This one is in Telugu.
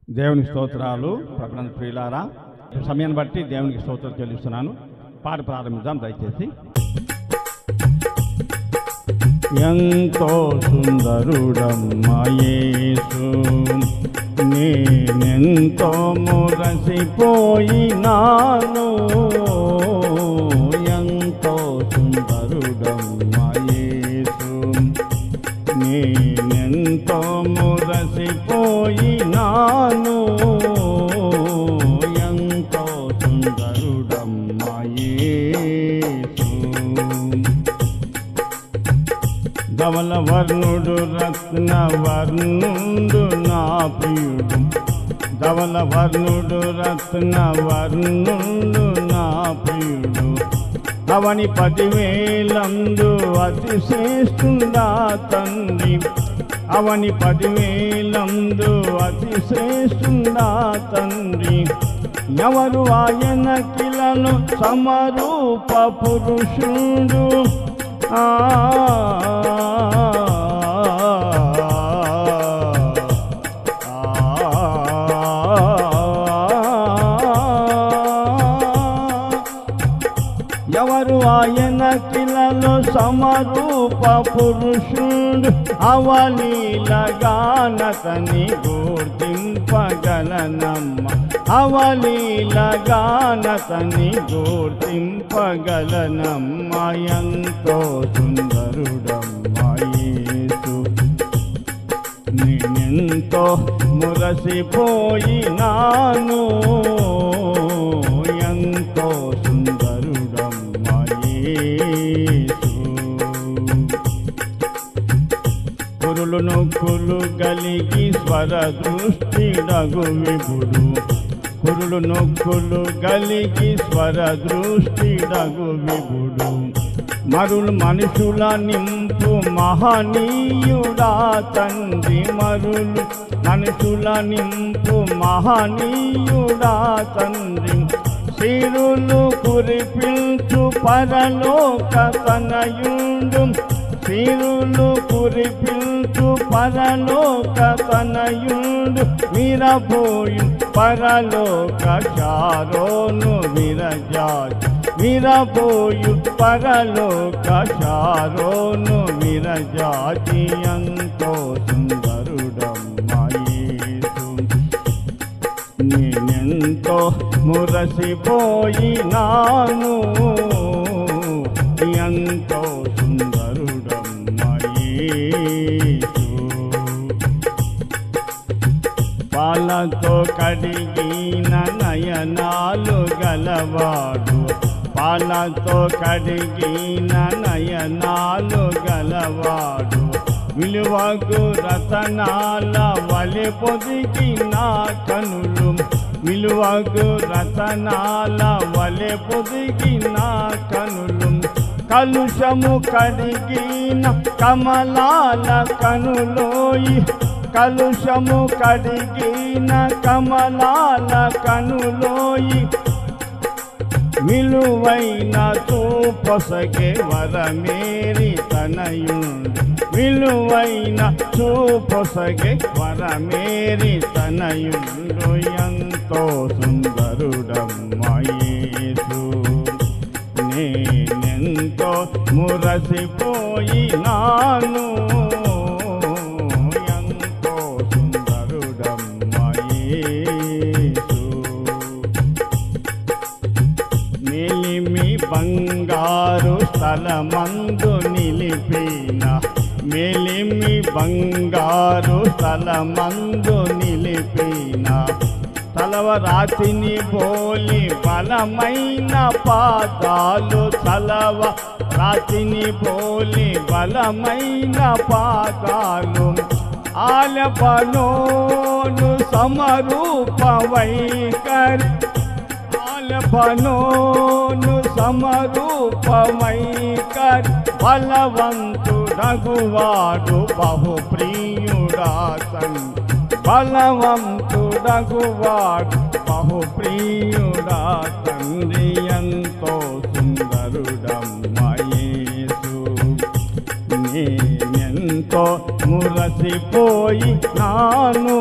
దేవుని స్తోత్రాలు. ప్రకటన ప్రియులారా, సమయాన్ని బట్టి దేవునికి స్తోత్రం చెల్లిస్తున్నాను. పాట ప్రారంభిద్దాం దయచేసి. ఎంతో సుందరుడమ్మా యేసు, నేనెంతో మురసిపోయినాను. ఎంతో సుందరుడమ్మా యేసు, నేనెంతో మురసిపోయినాను. ఎంతో సుందరుడమ్మా యేసు. ధవల వర్ణుడు రత్న వర్ణుడు నా ప్రియుడు, ధవల వర్ణుడు రత్న వర్ణుడు నా ప్రియుడు. అవని 10,000 అతిశ్రేష్ఠుడా తండ్రి, అవని 10,000 అతిశ్రేష్ఠుడా తండ్రి. ఎవరు ఆయన కిలను సమరూప పురుషుడు. ఎవరు ఆయన కిలలో సమరూప పురుషుడు. అవలీలగానతని గుర్తింపగలనమ్మ, అవలీలగానతని గుర్తింపగలనమ్మ. ఎంతో సుందరుడమ్మా యేసు, నేనెంతో మురసిపోయినాను. ఎంతో సుందరుడమ్మా యేసు. కురులు నొక్కులు గలిగి స్వర దృష్టిడగు విభుడు, కురులు నొక్కులు గలిగి స్వర దృష్టిడగు విభుడు. మరులు మనుషుల నింపు మహనీయుడా తండ్రి, మరులు మనుషుల నింపు మహనీయుడా తండ్రి. సిరులు కురిపించు పరలోక తనయుండు, సిరులు కురిపించు పరలోక తనయుండు. విరబోయు పరలోక శారోను విరజాజి, విరబోయు పరలోక శారోను విరజాజి. ఎంతో సుందరుడమ్మా యేసు, నేనెంతో మురసిపోయినాను. ఎంతో సుందరుడమ్మా యేసు. పాలతో కడిగిన నయనాలు గలవాడు, పాలతో కడిగిన నయనాలు గలవాడు. విలువగు రతనాల వలె పొదిగిన కనులు, విలువగు రతనాల వలె పొదిగిన కనులు. కలుషము కడిగిన కమలాల కనులోయి, కలుషము కడిగిన కమలాల కనులోయి. విలువైన చూపొసగే వరమేరి తనయుండు, విలువైన చూపొసగే వరమేరి తనయుండు. ఎంతో సుందరుడమ్మా యేసు, నేనెంతో మురసిపోయినాను. ఎంతో సుందరుడమ్మా యేసు. మేలిమి బంగారు స్థలమందు నిలిపిన, మేలిమి బంగారు స్థలమందు నిలిపిన. తలవరాతిని పోలి బలమైన పాదాలు, తలవ రాతిని పోలి బలమైన పాదాలు. ఆలపనోను సమరూప వైఖరి, ఆలపనోను సమరూప వైఖరి. బలవంతుడగువాడు బహుప్రియుడా తండ్రి, బలవంతుడగువాడు బహుప్రియుడా తండ్రి. ఎంతో సుందరుడమ్మా యేసు, నేనెంతో మురసిపోయి నాను.